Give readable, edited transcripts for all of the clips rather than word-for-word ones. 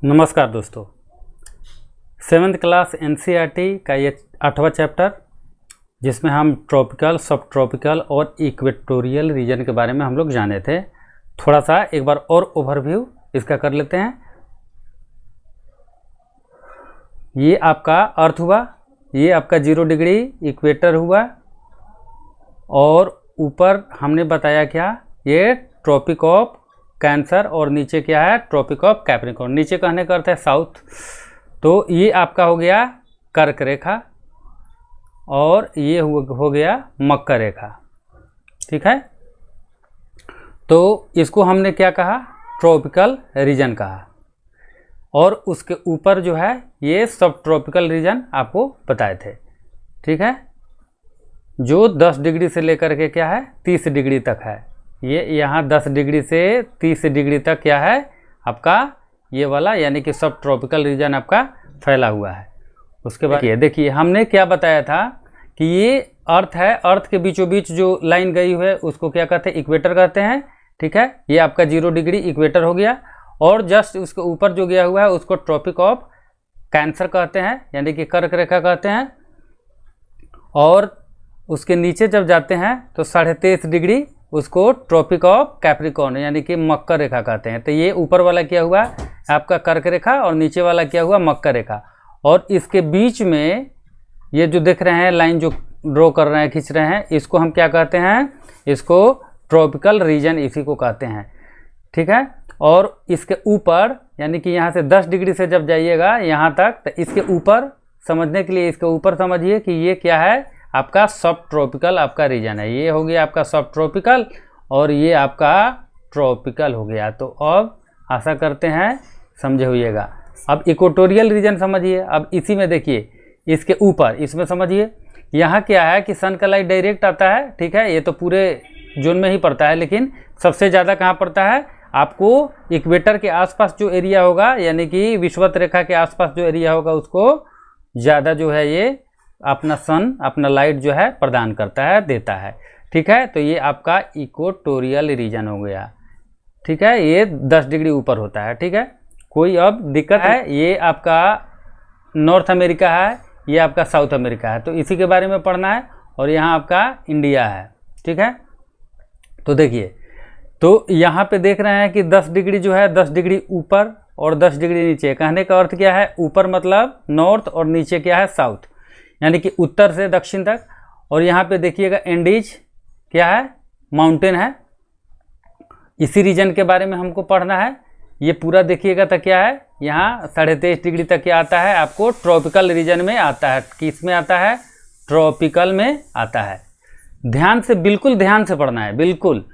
नमस्कार दोस्तों, 7th class NCERT का ये 8वां चैप्टर जिसमें हम ट्रॉपिकल, सब ट्रॉपिकल और इक्वेटोरियल रीजन के बारे में हम लोग जाने थे। थोड़ा सा एक बार और ओवरव्यू इसका कर लेते हैं। ये आपका अर्थ हुआ, ये आपका 0 डिग्री इक्वेटर हुआ और ऊपर हमने बताया क्या, ये ट्रॉपिक ऑफ कैंसर और नीचे क्या है, ट्रॉपिक ऑफ कैप्रिकॉर्न। नीचे कहने का अर्थ है साउथ। तो ये आपका हो गया कर्क रेखा और ये हो गया मकर रेखा। ठीक है, तो इसको हमने क्या कहा, ट्रॉपिकल रीजन कहा। और उसके ऊपर जो है ये सब ट्रॉपिकल रीजन आपको बताए थे। ठीक है, जो 10 डिग्री से लेकर के क्या है 30 डिग्री तक है। ये यहाँ 10 डिग्री से 30 डिग्री तक क्या है आपका ये वाला, यानी कि सब ट्रॉपिकल रीजन आपका फैला हुआ है। उसके बाद ये देखिए हमने क्या बताया था कि ये अर्थ है, अर्थ के बीचों बीच जो लाइन गई हुई है उसको क्या कहते हैं, इक्वेटर कहते हैं। ठीक है, ये आपका 0 डिग्री इक्वेटर हो गया और जस्ट उसके ऊपर जो गया हुआ है उसको ट्रॉपिक ऑफ कैंसर कहते हैं, यानी कि कर्क रेखा कहते हैं। और उसके नीचे जब जाते हैं तो 23.5 डिग्री उसको ट्रॉपिक ऑफ कैप्रिकॉर्न यानी कि मकर रेखा कहते हैं। तो ये ऊपर वाला क्या हुआ आपका कर्क रेखा और नीचे वाला क्या हुआ मकर रेखा। और इसके बीच में ये जो देख रहे हैं लाइन जो ड्रॉ कर रहे हैं, खींच रहे हैं, इसको हम क्या कहते हैं, इसको ट्रॉपिकल रीजन इसी को कहते हैं। ठीक है, और इसके ऊपर यानी कि यहाँ से 10 डिग्री से जब जाइएगा यहाँ तक, तो इसके ऊपर समझने के लिए इसके ऊपर समझिए कि ये क्या है आपका सब ट्रॉपिकल आपका रीजन है। ये हो गया आपका सब ट्रॉपिकल और ये आपका ट्रॉपिकल हो गया। तो अब आशा करते हैं समझे होइएगा। अब इक्वेटोरियल रीजन समझिए। अब इसी में देखिए इसके ऊपर इसमें समझिए यहाँ क्या है कि सन का लाइट डायरेक्ट आता है। ठीक है, ये तो पूरे जोन में ही पड़ता है, लेकिन सबसे ज़्यादा कहाँ पड़ता है आपको इक्वेटर के आसपास जो एरिया होगा, यानी कि विषुवत रेखा के आसपास जो एरिया होगा उसको ज़्यादा जो है ये अपना सन अपना लाइट जो है प्रदान करता है, देता है। ठीक है, तो ये आपका इक्वेटोरियल रीजन हो गया। ठीक है, ये 10 डिग्री ऊपर होता है। ठीक है, कोई अब दिक्कत है, ये आपका नॉर्थ अमेरिका है, ये आपका साउथ अमेरिका है, तो इसी के बारे में पढ़ना है। और यहाँ आपका इंडिया है। ठीक है, तो देखिए तो यहाँ पे देख रहे हैं कि 10 डिग्री जो है 10 डिग्री ऊपर और 10 डिग्री नीचे। कहने का अर्थ क्या है, ऊपर मतलब नॉर्थ और नीचे क्या है साउथ, यानी कि उत्तर से दक्षिण तक। और यहाँ पे देखिएगा एंडीज क्या है, माउंटेन है। इसी रीजन के बारे में हमको पढ़ना है। ये पूरा देखिएगा तो क्या है, यहाँ 23.5 डिग्री तक क्या आता है आपको ट्रॉपिकल रीजन में आता है। किस में आता है, ट्रॉपिकल में आता है। ध्यान से, बिल्कुल ध्यान से पढ़ना है, बिल्कुल।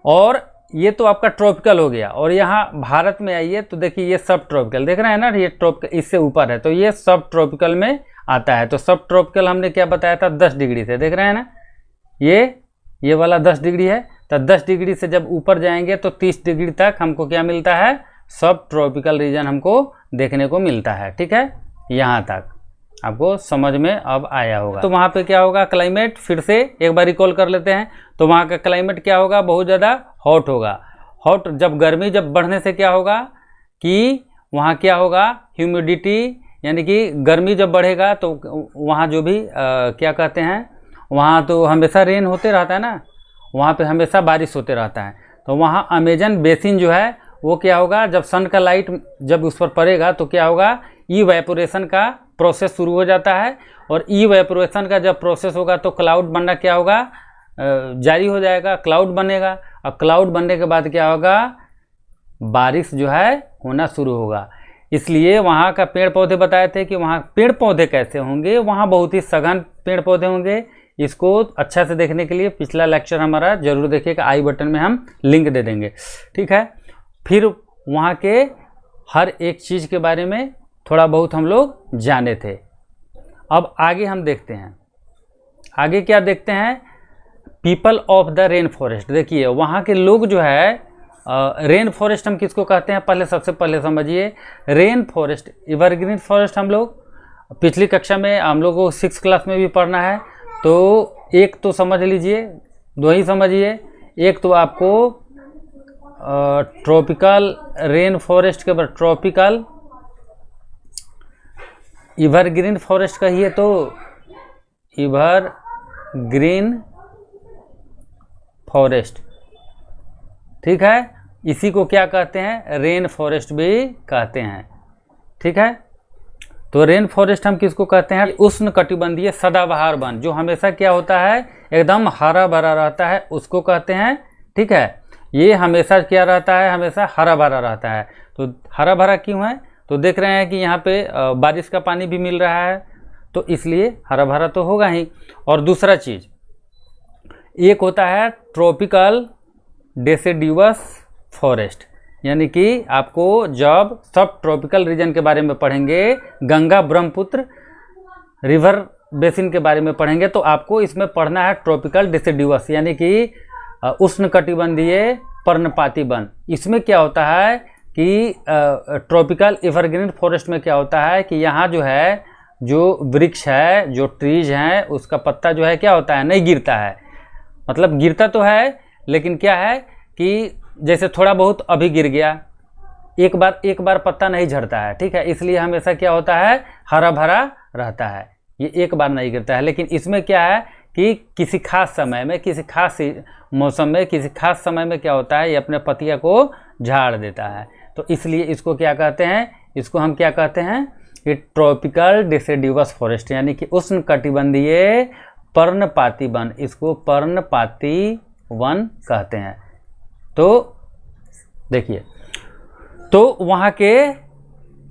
और ये तो आपका ट्रॉपिकल हो गया। और यहाँ भारत में आइए तो देखिए ये सब ट्रॉपिकल देख रहे हैं ना, ये ट्रॉपिकल इससे ऊपर है, तो ये सब ट्रॉपिकल में आता है। तो सब ट्रॉपिकल हमने क्या बताया था 10 डिग्री से, देख रहे हैं ना, ये वाला 10 डिग्री है। तो 10 डिग्री से जब ऊपर जाएंगे तो 30 डिग्री तक हमको क्या मिलता है, सब ट्रॉपिकल रीजन हमको देखने को मिलता है। ठीक है, यहाँ तक आपको समझ में अब आया होगा। तो वहाँ पे क्या होगा क्लाइमेट, फिर से एक बार रिकॉल कर लेते हैं। तो वहाँ का क्लाइमेट क्या होगा, बहुत ज़्यादा हॉट होगा। हॉट जब गर्मी जब बढ़ने से क्या होगा कि वहाँ क्या होगा, ह्यूमिडिटी, यानी कि गर्मी जब बढ़ेगा तो वहाँ जो भी क्या कहते हैं, वहाँ तो हमेशा रेन होते रहता है ना, वहाँ पे हमेशा बारिश होते रहता है। तो वहाँ अमेजन बेसिन जो है वो क्या होगा, जब सन का लाइट जब उस पर पड़ेगा तो क्या होगा, इवेपोरेशन का प्रोसेस शुरू हो जाता है। और इवेपोरेशन का जब प्रोसेस होगा तो क्लाउड बनना क्या होगा, जारी हो जाएगा, क्लाउड बनेगा। और क्लाउड बनने के बाद क्या होगा, बारिश जो है होना शुरू होगा। इसलिए वहाँ का पेड़ पौधे बताए थे कि वहाँ पेड़ पौधे कैसे होंगे, वहाँ बहुत ही सघन पेड़ पौधे होंगे। इसको अच्छा से देखने के लिए पिछला लेक्चर हमारा जरूर देखिएगा, आई बटन में हम लिंक दे देंगे। ठीक है, फिर वहाँ के हर एक चीज़ के बारे में थोड़ा बहुत हम लोग जाने थे। अब आगे हम देखते हैं, आगे क्या देखते हैं, people of the rain forest. देखिए वहाँ के लोग जो है, रेन फॉरेस्ट हम किसको कहते हैं, पहले सबसे पहले समझिए रेन फॉरेस्ट, एवरग्रीन फॉरेस्ट हम लोग पिछली कक्षा में हम लोग को 6th क्लास में भी पढ़ना है। तो एक तो समझ लीजिए, 2 ही समझिए। एक तो आपको ट्रॉपिकल रेन फॉरेस्ट के बाद ट्रॉपिकल एवरग्रीन फॉरेस्ट कहिए तो एवरग्रीन फॉरेस्ट, ठीक है। इसी को क्या कहते हैं, रेन फॉरेस्ट भी कहते हैं, ठीक है। तो रेन फॉरेस्ट हम किसको कहते हैं, उष्णकटिबंधीय सदाबहार वन, जो हमेशा क्या होता है, एकदम हरा भरा रहता है, उसको कहते हैं, ठीक है। ये हमेशा क्या रहता है, हमेशा हरा भरा रहता है। तो हरा भरा क्यों है, तो देख रहे हैं कि यहाँ पे बारिश का पानी भी मिल रहा है, तो इसलिए हरा भरा तो होगा ही। और दूसरा चीज़, एक होता है ट्रॉपिकल डेसिडुअस फॉरेस्ट, यानी कि आपको जब सब ट्रॉपिकल रीजन के बारे में पढ़ेंगे, गंगा ब्रह्मपुत्र रिवर बेसिन के बारे में पढ़ेंगे, तो आपको इसमें पढ़ना है ट्रॉपिकल डेसिडुअस, यानी कि उष्णकटिबंधीय पर्णपाती वन। इसमें क्या होता है कि ट्रॉपिकल एवरग्रीन फॉरेस्ट में क्या होता है कि यहाँ जो है, जो वृक्ष है, जो ट्रीज हैं, उसका पत्ता जो है क्या होता है, नहीं गिरता है। मतलब गिरता तो है, लेकिन क्या है कि जैसे थोड़ा बहुत अभी गिर गया, एक बार पत्ता नहीं झड़ता है, ठीक है। इसलिए हमेशा क्या होता है, हरा भरा रहता है, ये एक बार नहीं गिरता है। लेकिन इसमें क्या है कि किसी खास समय में, किसी खास मौसम में, किसी खास समय में क्या होता है, ये अपने पत्तियाँ को झाड़ देता है। तो इसलिए इसको क्या कहते हैं, इसको हम क्या कहते हैं कि ट्रॉपिकल डेसिडुअस फॉरेस्ट, यानी कि उष्णकटिबंधीय पर्णपाती वन, इसको पर्णपाती वन कहते हैं। तो देखिए, तो वहाँ के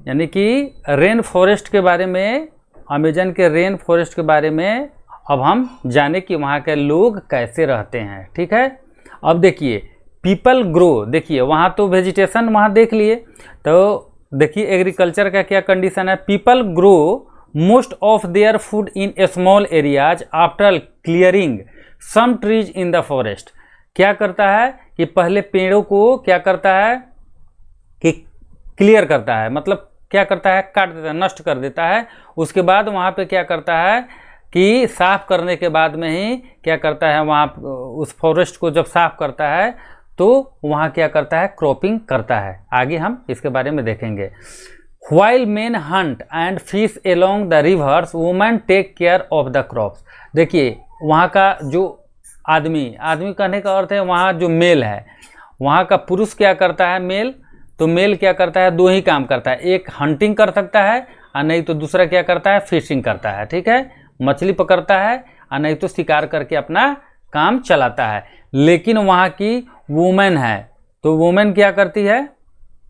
यानी कि रेन फॉरेस्ट के बारे में, अमेजन के रेन फॉरेस्ट के बारे में अब हम जाने कि वहाँ के लोग कैसे रहते हैं, ठीक है। अब देखिए पीपल ग्रो, देखिए वहाँ तो वेजिटेशन वहाँ देख लिए, तो देखिए एग्रीकल्चर का क्या कंडीशन है, people grow most of their food in small areas after clearing some trees in the forest. क्या करता है कि पहले पेड़ों को क्या करता है कि क्लियर करता है, मतलब क्या करता है, काट देता है, नष्ट कर देता है। उसके बाद वहाँ पे क्या करता है कि साफ करने के बाद में ही क्या करता है, वहाँ उस फॉरेस्ट को जब साफ करता है तो वहाँ क्या करता है, क्रॉपिंग करता है। आगे हम इसके बारे में देखेंगे। While men hunt and fish along the rivers, women take care of the crops। देखिए वहाँ का जो आदमी कहने का अर्थ है वहाँ जो मेल है, वहाँ का पुरुष क्या करता है, मेल, तो मेल क्या करता है, दो ही काम करता है, एक हंटिंग कर सकता है और नहीं तो दूसरा क्या करता है, फिशिंग करता है, ठीक है, मछली पकड़ता है और नहीं तो शिकार करके अपना काम चलाता है। लेकिन वहाँ की वुमेन है, तो वुमेन क्या करती है,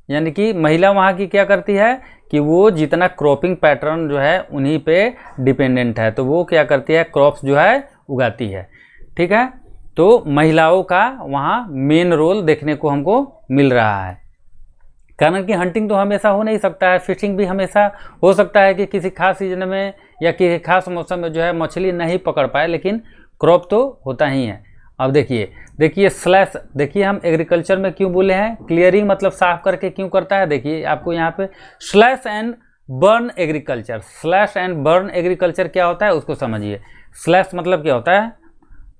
यानी कि महिला वहाँ की क्या करती है कि वो जितना क्रॉपिंग पैटर्न जो है उन्हीं पे डिपेंडेंट है, तो वो क्या करती है, क्रॉप्स जो है उगाती है, ठीक है। तो महिलाओं का वहाँ मेन रोल देखने को हमको मिल रहा है। कारण कि हंटिंग तो हमेशा हो नहीं सकता है, फिशिंग भी हमेशा हो सकता है कि किसी खास सीजन में या किसी खास मौसम में जो है मछली नहीं पकड़ पाए, लेकिन क्रॉप तो होता ही है। अब देखिए स्लैश, देखिए हम एग्रीकल्चर में क्यों बोले हैं, क्लियरिंग मतलब साफ करके क्यों करता है। देखिए आपको यहाँ पे slash and burn agriculture, slash and burn agriculture क्या होता है उसको समझिए। स्लैश मतलब क्या होता है,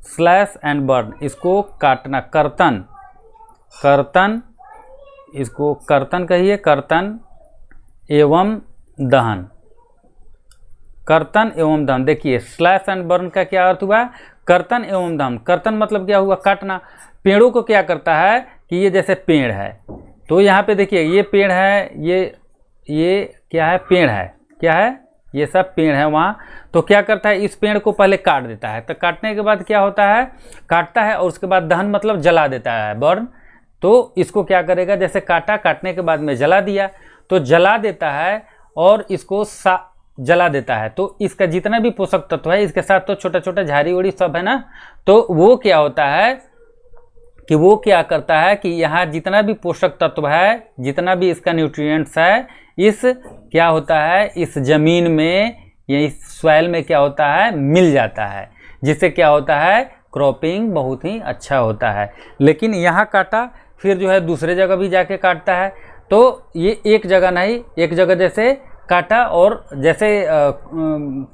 स्लैश एंड बर्न, इसको काटना, कर्तन, इसको कर्तन कहिए, कर्तन एवं दहन, कर्तन एवं दहन। देखिए स्लैश एंड बर्न का क्या अर्थ हुआ, कर्तन एवं दहन। कर्तन मतलब क्या हुआ, काटना। पेड़ों को क्या करता है कि ये जैसे पेड़ है, तो यहाँ पे देखिए ये पेड़ है, ये क्या है, पेड़ है, क्या है, ये सब पेड़ है वहाँ। तो क्या करता है, इस पेड़ को पहले काट देता है, तो काटने के बाद क्या होता है, काटता है और उसके बाद दहन मतलब जला देता है, बर्न। तो इसको क्या करेगा, जैसे काटने के बाद में जला दिया, तो जला देता है और इसको जला देता है, तो इसका जितना भी पोषक तत्व है, इसके साथ तो छोटा छोटा झाड़ी उड़ी सब है ना, तो वो क्या होता है कि वो क्या करता है कि यहाँ जितना भी पोषक तत्व है, जितना भी इसका न्यूट्रिएंट्स है, इस क्या होता है, इस जमीन में या इस सॉइल में क्या होता है, मिल जाता है, जिससे क्या होता है, क्रॉपिंग बहुत ही अच्छा होता है। लेकिन यहाँ काटा, फिर जो है दूसरे जगह भी जाके काटता है, तो ये एक जगह नहीं, एक जगह जैसे काटा और जैसे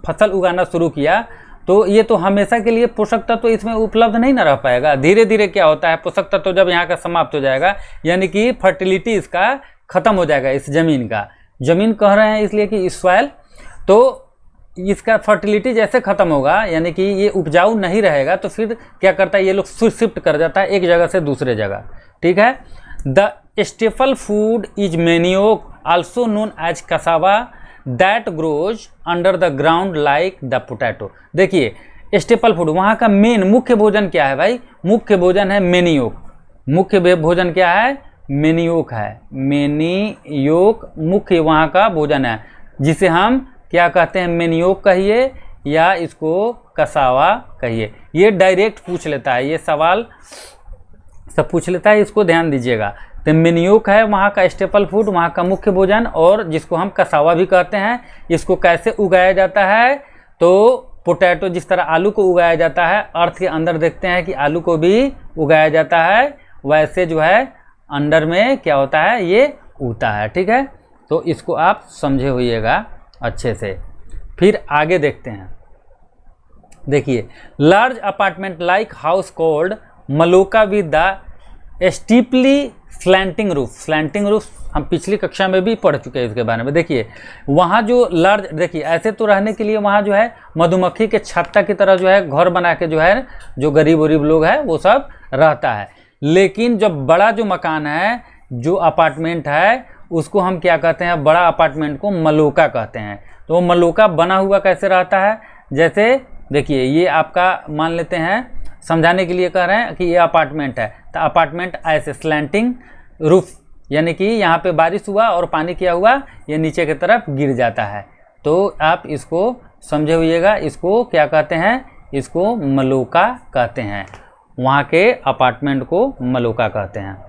फसल उगाना शुरू किया, तो ये तो हमेशा के लिए पोषक तत्व तो इसमें उपलब्ध नहीं ना रह पाएगा। धीरे धीरे क्या होता है, पोषक तत्व तो जब यहाँ का समाप्त हो जाएगा, यानी कि फर्टिलिटी इसका खत्म हो जाएगा, इस जमीन का, जमीन कह रहे हैं इसलिए कि इस सॉइल, तो इसका फर्टिलिटी जैसे ख़त्म होगा, यानी कि ये उपजाऊ नहीं रहेगा, तो फिर क्या करता है, ये लोग शिफ्ट कर जाता है एक जगह से दूसरे जगह। ठीक है। The staple food is manioc also known as cassava that grows under the ground like the potato. देखिए स्टेपल फूड, वहाँ का मेन मुख्य भोजन क्या है भाई, मुख्य भोजन है मैनियोक। मुख्य भोजन क्या है, मैनियोक है। मैनियोक मुख्य वहाँ का भोजन है, जिसे हम क्या कहते हैं, मैनियोक कहिए या इसको कसावा कहिए। ये डायरेक्ट पूछ लेता है, ये सवाल सब पूछ लेता है, इसको ध्यान दीजिएगा। तो मैनियोक है वहाँ का स्टेपल फूड, वहाँ का मुख्य भोजन, और जिसको हम कसावा भी कहते हैं। इसको कैसे उगाया जाता है, तो पोटैटो जिस तरह आलू को उगाया जाता है, अर्थ के अंदर देखते हैं कि आलू को भी उगाया जाता है, वैसे जो है अंडर में क्या होता है, ये उगता है। ठीक है, तो इसको आप समझे होइएगा अच्छे से। फिर आगे देखते हैं। देखिए large apartment like house called maloca with the steeply slanting roof. Slanting roof हम पिछली कक्षा में भी पढ़ चुके हैं इसके बारे में। देखिए वहाँ जो लार्ज, देखिए ऐसे तो रहने के लिए वहाँ जो है मधुमक्खी के छत्ता की तरह जो है घर बना के जो है, जो गरीब वरीब लोग हैं वो सब रहता है। लेकिन जब बड़ा जो मकान है, जो अपार्टमेंट है, उसको हम क्या कहते हैं, बड़ा अपार्टमेंट को मलोका कहते हैं। तो मलोका बना हुआ कैसे रहता है, जैसे देखिए ये आपका मान लेते हैं, समझाने के लिए कह रहे हैं कि ये अपार्टमेंट है, तो अपार्टमेंट ऐसे स्लैंटिंग रूफ, यानी कि यहाँ पे बारिश हुआ और पानी क्या हुआ, ये नीचे की तरफ गिर जाता है। तो आप इसको समझे हुइएगा, इसको क्या कहते हैं, इसको मलोका कहते हैं। वहाँ के अपार्टमेंट को मलोका कहते हैं।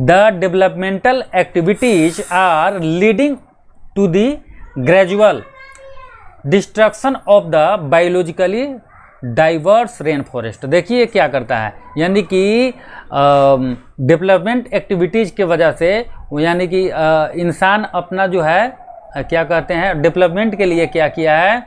The developmental activities are leading to the gradual destruction of the biologically diverse rain forest. देखिए क्या करता है, यानी कि डेवलपमेंट एक्टिविटीज़ के वजह से, यानी कि इंसान अपना जो है क्या कहते हैं, डेवलपमेंट के लिए क्या किया है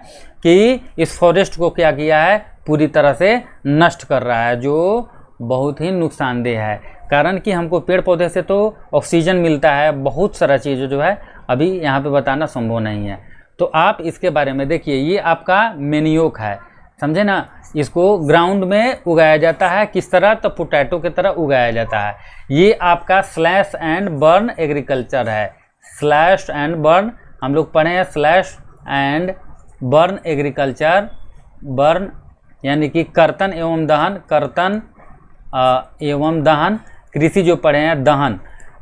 कि इस फॉरेस्ट को क्या किया है, पूरी तरह से नष्ट कर रहा है, जो बहुत ही नुकसानदेह है। कारण कि हमको पेड़ पौधे से तो ऑक्सीजन मिलता है, बहुत सारा चीज़ जो है अभी यहाँ पे बताना संभव नहीं है। तो आप इसके बारे में देखिए, ये आपका मैनियोक है, समझे ना। इसको ग्राउंड में उगाया जाता है, किस तरह, तो पोटैटो की तरह उगाया जाता है। ये आपका स्लैश एंड बर्न एग्रीकल्चर है। स्लैश एंड बर्न हम लोग पढ़े हैं, slash and burn agriculture. Burn यानी कि कर्तन एवं दहन, कर्तन एवं दहन, कृषि जो पढ़े हैं दहन।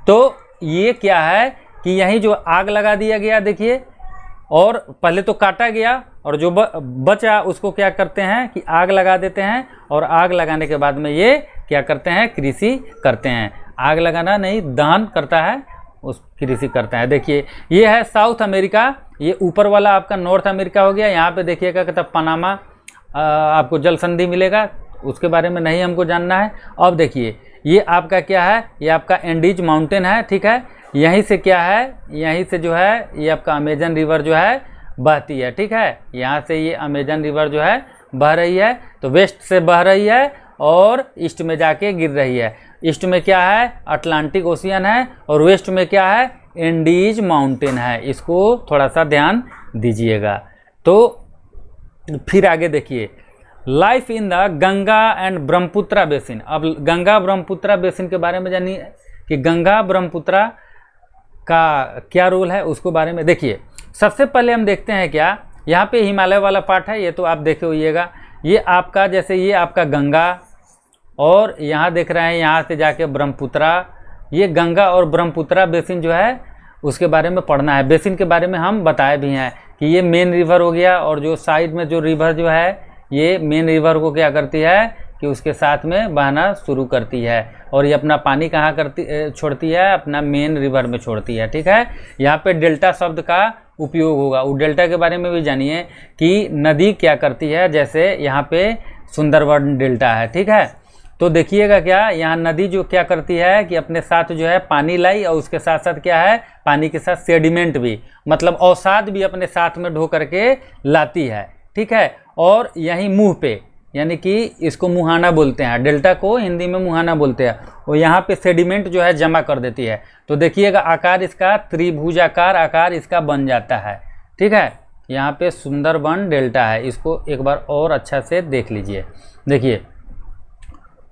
तो ये क्या है कि यही जो आग लगा दिया गया, देखिए, और पहले तो काटा गया और जो बचा उसको क्या करते हैं कि आग लगा देते हैं, और आग लगाने के बाद में ये क्या करते हैं, कृषि करते हैं। आग लगाना नहीं, दहन करता है, उस कृषि करता है। देखिए ये है साउथ अमेरिका, ये ऊपर वाला आपका नॉर्थ अमेरिका हो गया। यहाँ पे देखिएगा कि तब पनामा आपको जल संधि मिलेगा, उसके बारे में नहीं हमको जानना है। अब देखिए ये आपका क्या है, ये आपका एंडीज माउंटेन है, ठीक है। यहीं से क्या है, यहीं से जो है ये आपका अमेजन रिवर जो है बहती है, ठीक है। यहाँ से ये अमेजन रिवर जो है बह रही है, तो वेस्ट से बह रही है और ईस्ट में जाके गिर रही है। ईस्ट में क्या है, अटलांटिक ओशियन है, और वेस्ट में क्या है, एंडीज माउंटेन है। इसको थोड़ा सा ध्यान दीजिएगा। तो फिर आगे देखिए, life in the Ganga and Brahmaputra basin. अब गंगा ब्रह्मपुत्रा बेसिन के बारे में जानिए कि गंगा ब्रह्मपुत्रा का क्या रोल है, उसको बारे में देखिए। सबसे पहले हम देखते हैं क्या, यहाँ पे हिमालय वाला पार्ट है, ये तो आप देखे होइएगा। ये आपका जैसे ये आपका गंगा, और यहाँ देख रहे हैं यहाँ से जाके ब्रह्मपुत्रा। ये गंगा और ब्रह्मपुत्रा बेसिन जो है उसके बारे में पढ़ना है। बेसिन के बारे में हम बताए भी हैं कि ये मेन रिवर हो गया, और जो साइड में जो रिवर जो है ये मेन रिवर को क्या करती है कि उसके साथ में बहना शुरू करती है, और ये अपना पानी कहाँ छोड़ती है, अपना मेन रिवर में छोड़ती है, ठीक है। यहाँ पे डेल्टा शब्द का उपयोग होगा, वो डेल्टा के बारे में भी जानिए कि नदी क्या करती है। जैसे यहाँ पे सुंदरबन डेल्टा है, ठीक है। तो देखिएगा क्या, यहाँ नदी जो क्या करती है कि अपने साथ जो है पानी लाई, और उसके साथ साथ क्या है, पानी के साथ सेडिमेंट भी, मतलब अवसाद भी अपने साथ में ढो करके लाती है, ठीक है। और यहीं मुंह पे, यानी कि इसको मुहाना बोलते हैं, डेल्टा को हिंदी में मुहाना बोलते हैं, और यहाँ पे सेडिमेंट जो है जमा कर देती है। तो देखिएगा आकार इसका त्रिभुजाकार आकार इसका बन जाता है, ठीक है। यहाँ पे सुंदरबन डेल्टा है, इसको एक बार और अच्छा से देख लीजिए। देखिए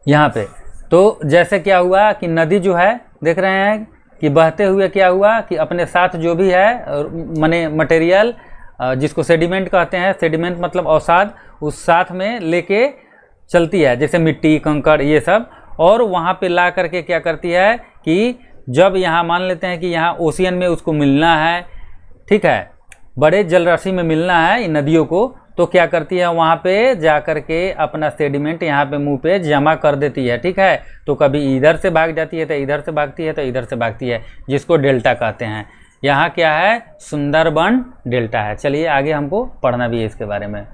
यहाँ पे तो जैसे क्या हुआ कि नदी जो है देख रहे हैं कि बहते हुए क्या हुआ कि अपने साथ जो भी है माने मटेरियल जिसको सेडिमेंट कहते हैं, सेडिमेंट मतलब अवसाद, उस साथ में लेके चलती है, जैसे मिट्टी कंकड़ ये सब, और वहाँ पे ला करके क्या करती है कि जब यहाँ मान लेते हैं कि यहाँ ओशियन में उसको मिलना है, ठीक है, बड़े जलराशि में मिलना है इन नदियों को, तो क्या करती है वहाँ पे जा कर के अपना सेडिमेंट यहाँ पे मुंह पे जमा कर देती है, ठीक है। तो कभी इधर से भाग जाती है तो इधर से भागती है, तो इधर से भागती है, जिसको डेल्टा कहते हैं। यहाँ क्या है, सुंदरबन डेल्टा है। चलिए आगे हमको पढ़ना भी है इसके बारे में।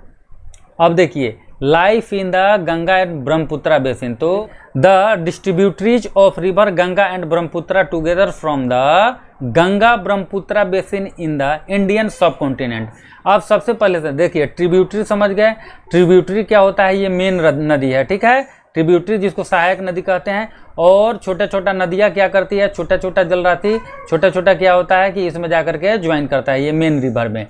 अब देखिए life in the Ganga and Brahmaputra basin, तो the distributaries of river Ganga and Brahmaputra together from the Ganga Brahmaputra basin in the Indian subcontinent. अब सबसे पहले से देखिए ट्रिब्यूटरी समझ गए। ट्रिब्यूटरी क्या होता है, ये मेन नदी है, ठीक है, ट्रिब्यूटरी जिसको सहायक नदी कहते हैं। और छोटा छोटा नदियाँ क्या करती है, छोटा छोटा जलराशि, छोटा छोटा क्या होता है कि इसमें जाकर के ज्वाइन करता है, ये मेन रिवर में,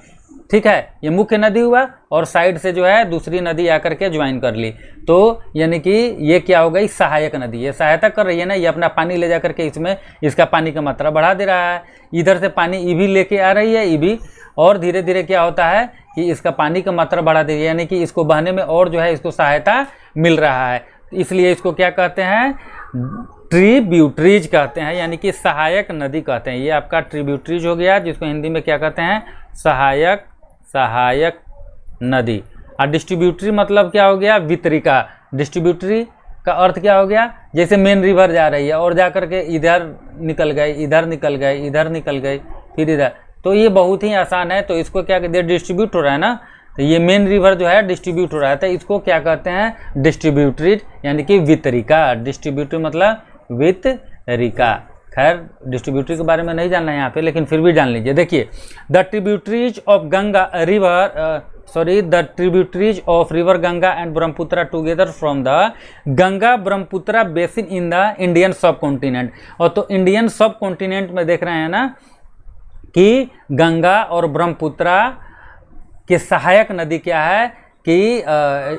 ठीक है। ये मुख्य नदी हुआ और साइड से जो है दूसरी नदी आकर के ज्वाइन कर ली, तो यानी कि ये क्या हो गई, सहायक नदी। ये सहायता कर रही है ना, ये अपना पानी ले जा करके इसमें इसका पानी का मात्रा बढ़ा दे रहा है। इधर से पानी ईभी लेके आ रही है, ईभी, और धीरे धीरे क्या होता है कि इसका पानी का मात्रा बढ़ा दे रही है, यानी कि इसको बहने में और जो है इसको सहायता मिल रहा है। इसलिए इसको क्या कहते हैं, ट्रिब्यूटरीज कहते हैं, यानी कि सहायक नदी कहते हैं। ये आपका ट्रिब्यूटरीज हो गया, जिसको हिंदी में क्या कहते हैं, सहायक नदी। और डिस्ट्रीब्यूटरी मतलब क्या हो गया, वितरिका। डिस्ट्रीब्यूटरी का अर्थ क्या हो गया, जैसे मेन रिवर जा रही है और जा करके इधर निकल गई, इधर निकल गई, इधर निकल गई, फिर इधर, तो ये बहुत ही आसान है। तो इसको क्या कहते हैं, डिस्ट्रीब्यूट हो रहा है ना, तो ये मेन रिवर जो है डिस्ट्रीब्यूट हो रहा है, तो इसको क्या कहते हैं, डिस्ट्रीब्यूटरीज, यानी कि वितरिका। डिस्ट्रीब्यूटरी मतलब वितरिका। खैर डिस्ट्रीब्यूटरी के बारे में नहीं जानना है यहाँ पे, लेकिन फिर भी जान लीजिए। देखिए the tributaries of Ganga river the tributaries of river Ganga and Brahmaputra together from the Ganga Brahmaputra basin in the Indian सब कॉन्टिनेंट। और तो इंडियन सब कॉन्टिनेंट में देख रहे हैं ना कि गंगा और ब्रह्मपुत्रा की सहायक नदी क्या है कि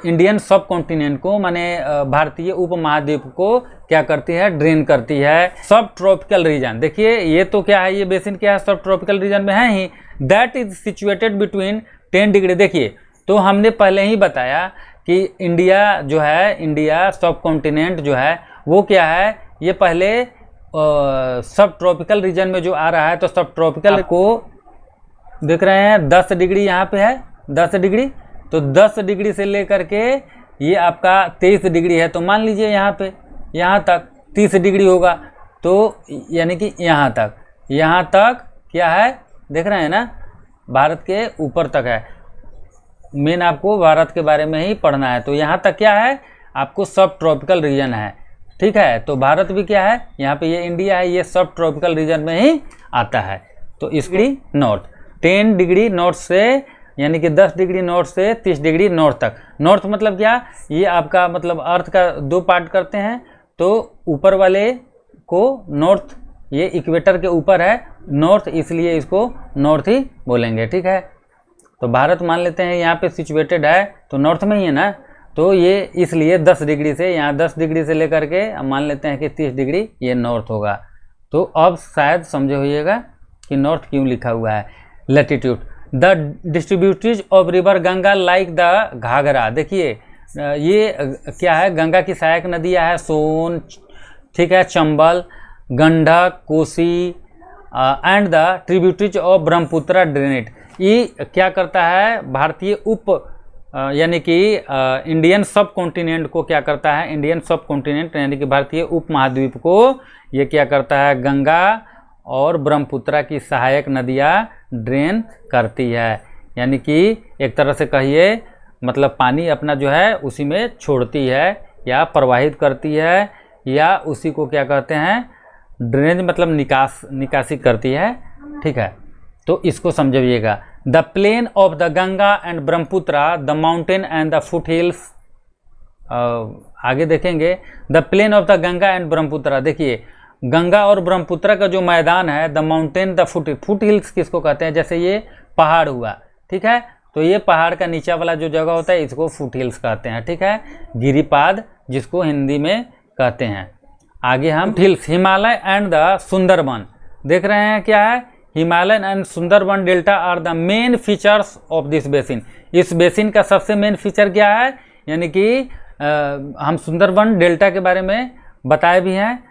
इंडियन सब कॉन्टिनेंट को, माने भारतीय उपमहाद्वीप को क्या करती है, ड्रेन करती है। सब ट्रॉपिकल रीजन, देखिए ये तो क्या है, ये बेसिन क्या है, सब ट्रॉपिकल रीजन में है ही। That is situated between 10 degree. देखिए तो हमने पहले ही बताया कि इंडिया जो है, इंडिया सब कॉन्टिनेंट जो है वो क्या है, ये पहले सब ट्रॉपिकल रीजन में जो आ रहा है, तो सब ट्रॉपिकल को देख रहे हैं 10 डिग्री यहाँ पे है, 10 डिग्री, तो 10 डिग्री से लेकर के ये आपका 23 डिग्री है, तो मान लीजिए यहाँ पे यहाँ तक 30 डिग्री होगा, तो यानी कि यहाँ तक क्या है, देख रहे हैं ना, भारत के ऊपर तक है। मेन आपको भारत के बारे में ही पढ़ना है, तो यहाँ तक क्या है, आपको सब ट्रॉपिकल रीजन है, ठीक है। तो भारत भी क्या है, यहाँ पे ये इंडिया है, ये सब ट्रॉपिकल रीजन में ही आता है। तो इसकी नॉर्थ 10 डिग्री नॉर्थ से, यानी कि 10 डिग्री नॉर्थ से 30 डिग्री नॉर्थ तक। नॉर्थ मतलब क्या, ये आपका मतलब अर्थ का 2 पार्ट करते हैं, तो ऊपर वाले को नॉर्थ, ये इक्वेटर के ऊपर है नॉर्थ, इसलिए इसको नॉर्थ ही बोलेंगे, ठीक है। तो भारत मान लेते हैं यहाँ पे सिचुएटेड है, तो नॉर्थ में ही है ना, तो ये इसलिए 10 डिग्री से, यहाँ 10 डिग्री से लेकर के मान लेते हैं कि 30 डिग्री ये नॉर्थ होगा। तो अब शायद समझे होइएगा कि नॉर्थ क्यों लिखा हुआ है। Latitude, the distributaries of river Ganga like the Ghaghra. देखिए ये क्या है, गंगा की सहायक नदियाँ है, सोन, ठीक है, Chambal, Gandak, Kosi and the tributaries of Brahmaputra drain it. ये क्या करता है, भारतीय यानी कि इंडियन सब कॉन्टिनेंट को क्या करता है, इंडियन सब कॉन्टिनेंट यानी कि भारतीय उपमहाद्वीप को ये क्या करता है, गंगा और ब्रह्मपुत्रा की सहायक नदियाँ ड्रेन करती है, यानी कि एक तरह से कहिए मतलब पानी अपना जो है उसी में छोड़ती है या प्रवाहित करती है, या उसी को क्या कहते हैं, ड्रेनेज मतलब निकासी करती है, ठीक है। तो इसको समझिएगा। The plain of the Ganga and Brahmaputra, the mountain and the foot hills, आगे देखेंगे। The plain of the Ganga and Brahmaputra, देखिए गंगा और ब्रह्मपुत्रा का जो मैदान है, the mountain the foot hills किसको कहते हैं, जैसे ये पहाड़ हुआ, ठीक है। तो ये पहाड़ का नीचा वाला जो जगह होता है इसको फुट हिल्स कहते हैं, ठीक है, गिरिपाद जिसको हिंदी में कहते हैं। आगे हम hills, Himalaya and the Sundarban देख रहे हैं। क्या है? Himalayan and Sundarban delta R the main features of this basin. इस बेसिन का सबसे मेन फीचर क्या है? यानी कि हम सुंदरबन डेल्टा के बारे में बताए भी हैं,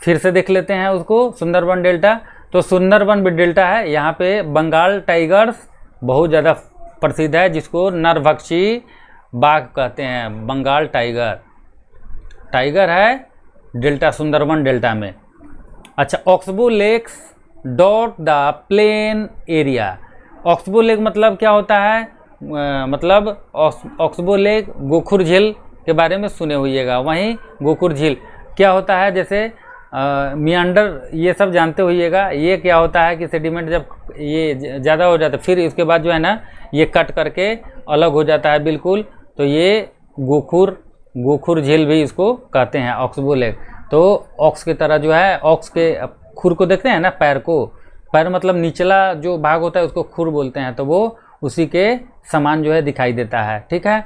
फिर से देख लेते हैं उसको। सुंदरबन डेल्टा, तो सुंदरबन डेल्टा है, यहाँ पे बंगाल टाइगर्स बहुत ज़्यादा प्रसिद्ध है, जिसको नरभक्षी बाघ कहते हैं। बंगाल टाइगर है डेल्टा, सुंदरबन डेल्टा में। अच्छा, oxbow lakes dot the plain area. Oxbow lake मतलब क्या होता है? मतलब ऑक्सबो लेक गोखुर झील के बारे में सुने होइएगा। वहीं गोखुर झील क्या होता है? जैसे मियांडर ये सब जानते होइएगा। ये क्या होता है कि सेडिमेंट जब ये ज़्यादा हो जाता है फिर इसके बाद जो है ना ये कट करके अलग हो जाता है बिल्कुल, तो ये गोखुर झील भी इसको कहते हैं, ऑक्सबो लेक। तो ऑक्स की तरह जो है, ऑक्स के खुर को देखते हैं ना, पैर मतलब निचला जो भाग होता है उसको खुर बोलते हैं, तो वो उसी के समान जो है दिखाई देता है, ठीक है।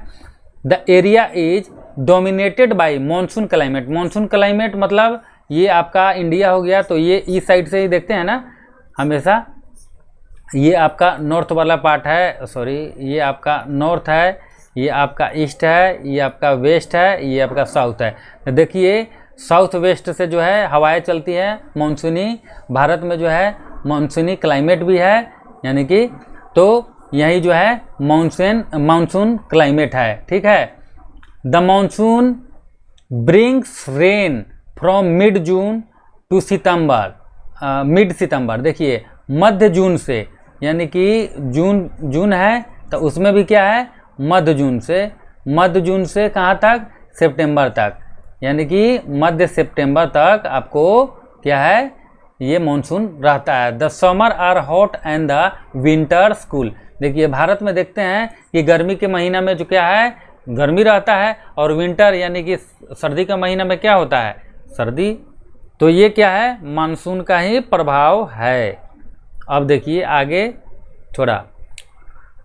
The area is dominated by monsoon climate. Monsoon climate मतलब ये आपका इंडिया हो गया, तो ये ईस्ट साइड से ही देखते हैं ना हमेशा। ये आपका नॉर्थ वाला पार्ट है, सॉरी, ये आपका नॉर्थ है, ये आपका ईस्ट है, ये आपका वेस्ट है, ये आपका साउथ है। तो देखिए साउथ वेस्ट से जो है हवाएं चलती है मानसूनी। भारत में जो है मानसूनी क्लाइमेट भी है, यानी कि तो यही जो है मानसून क्लाइमेट है, ठीक है। The monsoon brings rain from mid June to September, mid September, देखिए मध्य जून से, यानी कि जून है तो उसमें भी क्या है मध्य जून से कहाँ तक? सितंबर तक, यानी कि मध्य सितंबर तक आपको क्या है ये मानसून रहता है। The summer are hot and the winters cool. देखिए भारत में देखते हैं कि गर्मी के महीना में जो क्या है गर्मी रहता है, और विंटर यानी कि सर्दी का महीना में क्या होता है? सर्दी। तो ये क्या है? मानसून का ही प्रभाव है। अब देखिए आगे थोड़ा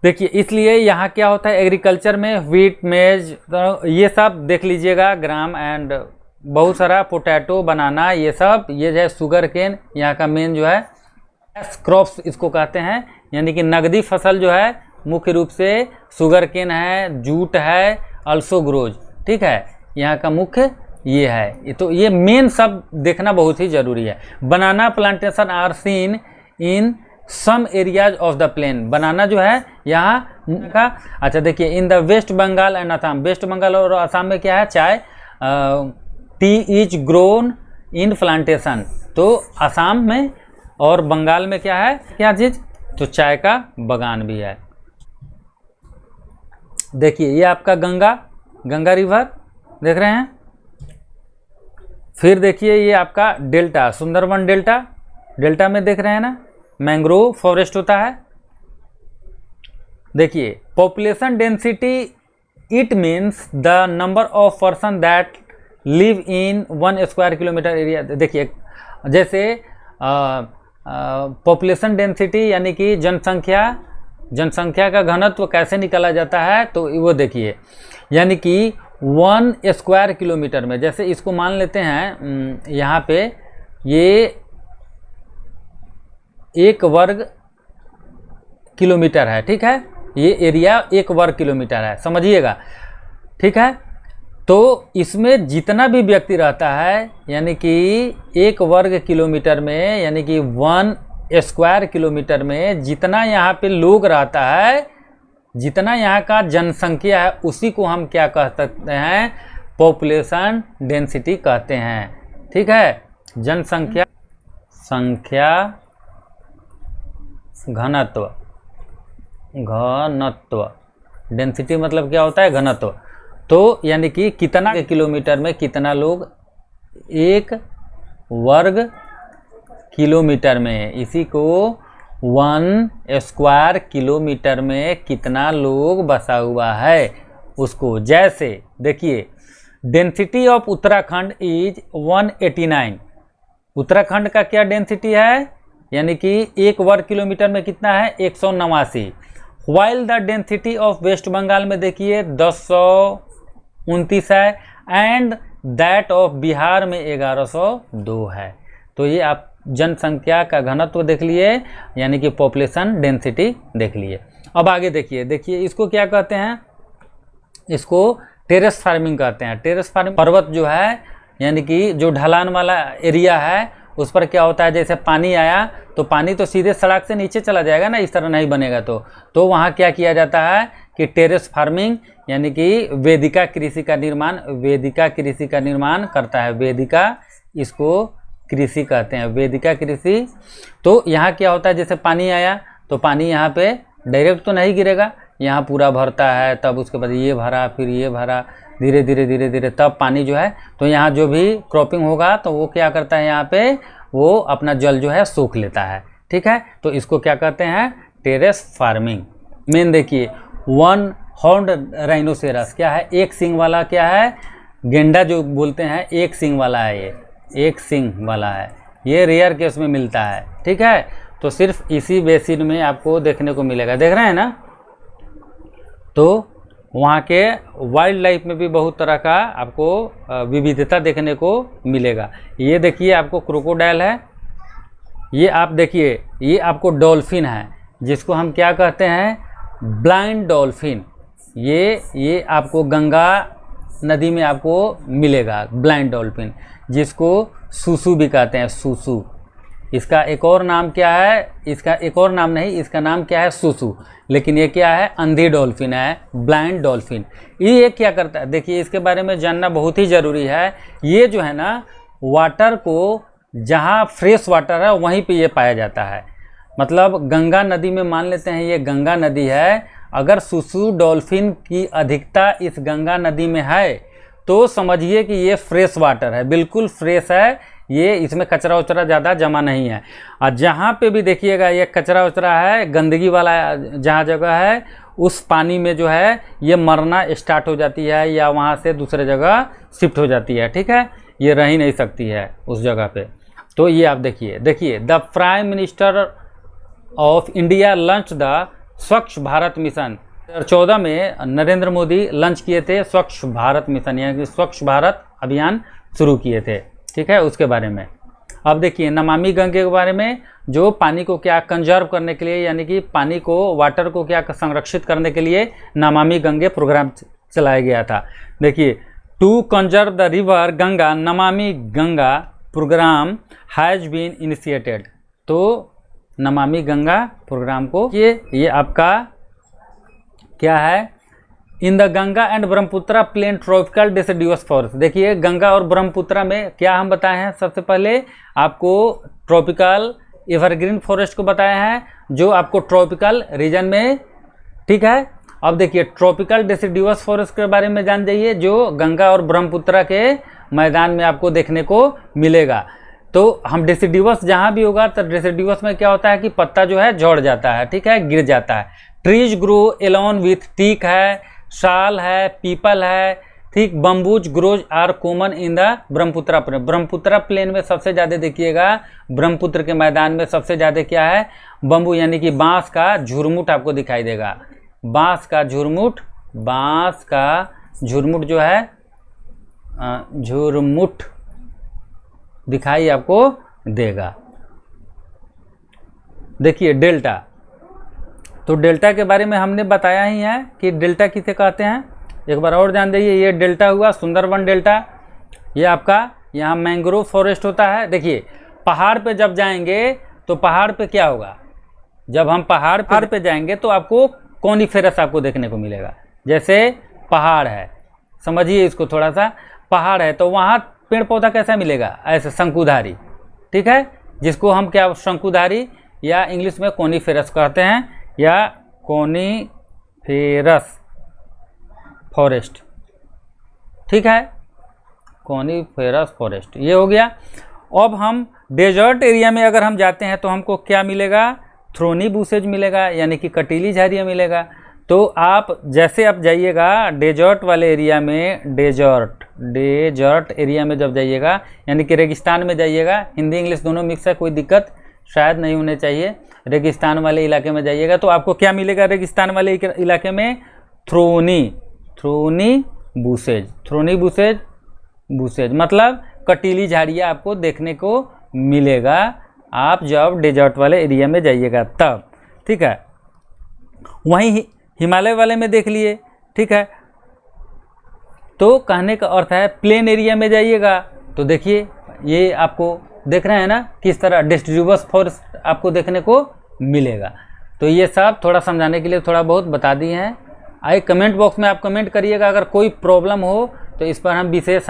देखिए, इसलिए यहाँ क्या होता है एग्रीकल्चर में व्हीट, मेज, तो ये सब देख लीजिएगा, ग्राम एंड बहुत सारा पोटैटो, बनाना, ये सब, ये जो है शुगर केन यहाँ का मेन जो है क्रॉप्स इसको कहते हैं, यानी कि नगदी फसल जो है मुख्य रूप से शुगर केन है, जूट है, अल्सो ग्रोज, ठीक है, यहाँ का मुख्य ये है। तो ये मेन सब देखना बहुत ही जरूरी है। Banana plantation are seen in some areas of the plain. Banana जो है यहाँ का, अच्छा देखिए, in the West Bengal and Assam. West Bengal और असम में क्या है? चाय, tea is grown in plantation. तो असम में और बंगाल में क्या है, क्या चीज़? तो चाय का बागान भी है। देखिए ये आपका गंगा रिवर देख रहे हैं। फिर देखिए ये आपका डेल्टा, सुंदरबन डेल्टा में देख रहे हैं ना मैंग्रोव फॉरेस्ट होता है। देखिए population density, it means the number of person that live in 1 square kilometre area. देखिए जैसे पॉपुलेशन डेंसिटी यानी कि जनसंख्या का घनत्व कैसे निकाला जाता है, तो वो देखिए, यानी कि 1 स्क्वायर किलोमीटर में, जैसे इसको मान लेते हैं यहाँ पे ये 1 वर्ग किलोमीटर है, ठीक है, ये एरिया 1 वर्ग किलोमीटर है, समझिएगा, ठीक है। तो इसमें जितना भी व्यक्ति रहता है, यानी कि 1 वर्ग किलोमीटर में, यानी कि 1 स्क्वायर किलोमीटर में जितना यहाँ पे लोग रहता है, जितना यहाँ का जनसंख्या है, उसी को हम क्या कह सकते हैं? पॉपुलेशन डेंसिटी कहते हैं, ठीक है। जनसंख्या घनत्व डेंसिटी मतलब क्या होता है? घनत्व। तो यानी कि कितना किलोमीटर में कितना लोग 1 वर्ग किलोमीटर में, इसी को 1 स्क्वायर किलोमीटर में कितना लोग बसा हुआ है उसको। जैसे देखिए density of Uttarakhand is 189। Uttarakhand का क्या डेंसिटी है? यानी कि 1 वर्ग किलोमीटर में कितना है? 189। While the density of West Bengal में देखिए 1029 है, एंड दैट ऑफ बिहार में 1102 है। तो ये आप जनसंख्या का घनत्व देख लिए, यानी कि पॉपुलेशन डेंसिटी देख लिए। अब आगे देखिए इसको क्या कहते हैं, इसको टेरेस फार्मिंग कहते हैं। टेरेस फार्मिंग पर्वत जो है, यानी कि जो ढलान वाला एरिया है, उस पर क्या होता है, जैसे पानी आया तो पानी तो सीधे सड़क से नीचे चला जाएगा ना, इस तरह नहीं बनेगा। तो वहाँ क्या किया जाता है कि टेरेस फार्मिंग, यानी कि वेदिका कृषि का निर्माण करता है। वेदिका, इसको कृषि कहते हैं, वेदिका कृषि। तो यहाँ क्या होता है, जैसे पानी आया तो पानी यहाँ पे डायरेक्ट तो नहीं गिरेगा, यहाँ पूरा भरता है, तब उसके बाद ये भरा, फिर ये भरा, धीरे धीरे तब पानी जो है, तो यहाँ जो भी क्रॉपिंग होगा तो वो क्या करता है, यहाँ पे वो अपना जल जो है सोख लेता है। ठीक है, तो इसको क्या कहते हैं, टेरेस फार्मिंग। मेन देखिए, वन हॉर्न्ड राइनोसेरस क्या है, एक सींग वाला क्या है, गेंडा जो बोलते हैं, एक सींग वाला है, ये एक सींग वाला है, ये रेयर केस में मिलता है। ठीक है, तो सिर्फ इसी बेसिन में आपको देखने को मिलेगा, देख रहे हैं ना। तो वहाँ के वाइल्ड लाइफ में भी बहुत तरह का आपको विविधता देखने को मिलेगा। ये देखिए आपको क्रोकोडाइल है, ये आप देखिए, ये आपको डॉल्फिन है, जिसको हम क्या कहते हैं, ब्लाइंड डॉल्फिन। ये आपको गंगा नदी में आपको मिलेगा ब्लाइंड डॉल्फिन, जिसको सूसू भी कहते हैं, सूसू। इसका एक और नाम क्या है, इसका एक और नाम नहीं, इसका नाम क्या है, सूसू। लेकिन ये क्या है, अंधी डॉल्फिन है, ब्लाइंड डॉल्फिन। ये क्या करता है, देखिए इसके बारे में जानना बहुत ही ज़रूरी है। ये जो है ना, वाटर को जहाँ फ्रेश वाटर है वहीं पे ये पाया जाता है। मतलब गंगा नदी में मान लेते हैं ये गंगा नदी है, अगर सूसू डॉल्फिन की अधिकता इस गंगा नदी में है तो समझिए कि ये फ्रेश वाटर है, बिल्कुल फ्रेश है, ये इसमें कचरा उचरा ज़्यादा जमा नहीं है। और जहाँ पे भी देखिएगा ये कचरा उचरा है, गंदगी वाला जहाँ जगह है, उस पानी में जो है ये मरना स्टार्ट हो जाती है, या वहाँ से दूसरे जगह शिफ्ट हो जाती है। ठीक है, ये रह ही नहीं सकती है उस जगह पे। तो ये आप देखिए the prime minister of India launch the स्वच्छ भारत मिशन। 2014 में नरेंद्र मोदी लॉन्च किए थे स्वच्छ भारत मिशन, यानी कि स्वच्छ भारत अभियान शुरू किए थे। ठीक है, उसके बारे में अब देखिए नमामि गंगे के बारे में, जो पानी को क्या कंजर्व करने के लिए, यानी कि पानी को, वाटर को क्या संरक्षित करने के लिए नमामि गंगे प्रोग्राम चलाया गया था। देखिए, to conserve the river Ganga, Namami Ganga programme has been initiated. तो नमामि गंगा प्रोग्राम को ये आपका क्या है, in the Ganga and Brahmaputra plain tropical deciduous forest. देखिए गंगा और ब्रह्मपुत्रा में क्या हम बताए हैं, सबसे पहले आपको ट्रॉपिकल एवरग्रीन फॉरेस्ट को बताया है, जो आपको ट्रॉपिकल रीजन में। ठीक है, अब देखिए ट्रॉपिकल डिसिडियस फॉरेस्ट के बारे में जान जाइए, जो गंगा और ब्रह्मपुत्रा के मैदान में आपको देखने को मिलेगा। तो हम डिसिडियस जहाँ भी होगा तो डिसिडियस में क्या होता है कि पत्ता जो है झड़ जाता है, ठीक है, गिर जाता है। Trees grow along with teak है, साल है, पीपल है, ठीक, bamboos grows are common in the Brahmaputra plain. Brahmaputra plain में सबसे ज़्यादा देखिएगा, ब्रह्मपुत्र के मैदान में सबसे ज़्यादा क्या है, बम्बू, यानी कि बांस का झुरमुट आपको दिखाई देगा। बांस का झुरमुट जो है, झुरमुट दिखाई आपको देगा। देखिए डेल्टा, तो डेल्टा के बारे में हमने बताया ही है कि डेल्टा किसे कहते हैं, एक बार और जान जाइए। ये डेल्टा हुआ सुंदरबन डेल्टा, ये आपका यहाँ मैंग्रोव फॉरेस्ट होता है। देखिए पहाड़ पे जब जाएंगे तो पहाड़ पे क्या होगा, जब हम पहाड़ पे जाएंगे तो आपको कॉनिफेरस आपको देखने को मिलेगा। जैसे पहाड़ है, समझिए इसको थोड़ा सा, पहाड़ है तो वहाँ पेड़ पौधा कैसा मिलेगा, ऐसे शंकुधारी, ठीक है, जिसको हम क्या शंकुधारी या इंग्लिश में कॉनिफेरस कहते हैं, या कॉनिफेरस फॉरेस्ट, ठीक है, कॉनिफेरस फॉरेस्ट ये हो गया। अब हम डेजर्ट एरिया में अगर हम जाते हैं तो हमको क्या मिलेगा, थ्रोनी बुशेज मिलेगा, यानी कि कटीली झाड़ियाँ मिलेगा। तो आप जैसे आप जाइएगा डेजर्ट वाले एरिया में, डेजर्ट एरिया में जब जाइएगा, यानी कि रेगिस्तान में जाइएगा, हिंदी इंग्लिश दोनों मिक्स है, कोई दिक्कत शायद नहीं होने चाहिए। रेगिस्तान वाले इलाके में जाइएगा तो आपको क्या मिलेगा रेगिस्तान वाले इलाके में? थ्रोनी बुशेज मतलब कटीली झाड़ियाँ आपको देखने को मिलेगा आप जब डेजर्ट वाले एरिया में जाइएगा तब, ठीक है। वहीं हिमालय वाले में देख लिए, ठीक है। तो कहने का अर्थ है प्लेन एरिया में जाइएगा तो देखिए ये आपको देख रहे हैं ना किस तरह डिस्ट्रीब्यूस फॉरेस्ट आपको देखने को मिलेगा। तो ये सब थोड़ा समझाने के लिए थोड़ा बहुत बता दिए हैं। आइए कमेंट बॉक्स में आप कमेंट करिएगा, अगर कोई प्रॉब्लम हो तो इस पर हम विशेष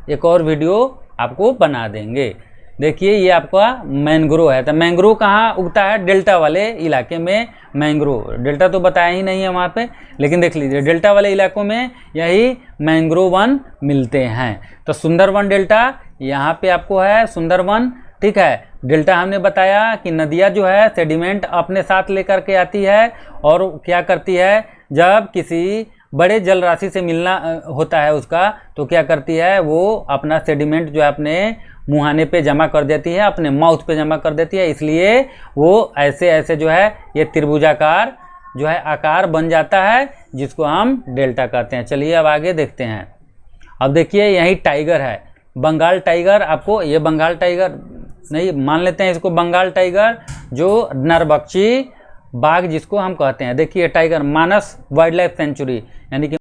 एक और वीडियो आपको बना देंगे। देखिए ये आपका मैंग्रोव है, तो मैंग्रोव कहाँ उगता है? डेल्टा वाले इलाके में मैंग्रोव। डेल्टा तो बताया ही नहीं है वहाँ पे, लेकिन देख लीजिए डेल्टा वाले इलाकों में यही मैंग्रोव वन मिलते हैं। तो सुंदरवन डेल्टा यहाँ पे आपको है सुंदरवन, ठीक है। डेल्टा हमने बताया कि नदियाँ जो है सेडिमेंट अपने साथ लेकर के आती है और क्या करती है, जब किसी बड़े जल राशि से मिलना होता है उसका तो क्या करती है, वो अपना सेडिमेंट जो है अपने मुहाने पे जमा कर देती है, अपने माउथ पे जमा कर देती है, इसलिए वो ऐसे ऐसे जो है ये त्रिभुजाकार जो है आकार बन जाता है जिसको हम डेल्टा कहते हैं। चलिए अब आगे देखते हैं। अब देखिए यही टाइगर है, बंगाल टाइगर। आपको ये बंगाल टाइगर नहीं मान लेते हैं इसको, बंगाल टाइगर जो नरभक्षी बाघ जिसको हम कहते हैं। देखिए टाइगर मानस वाइल्ड लाइफ सेंचुरी यानी कि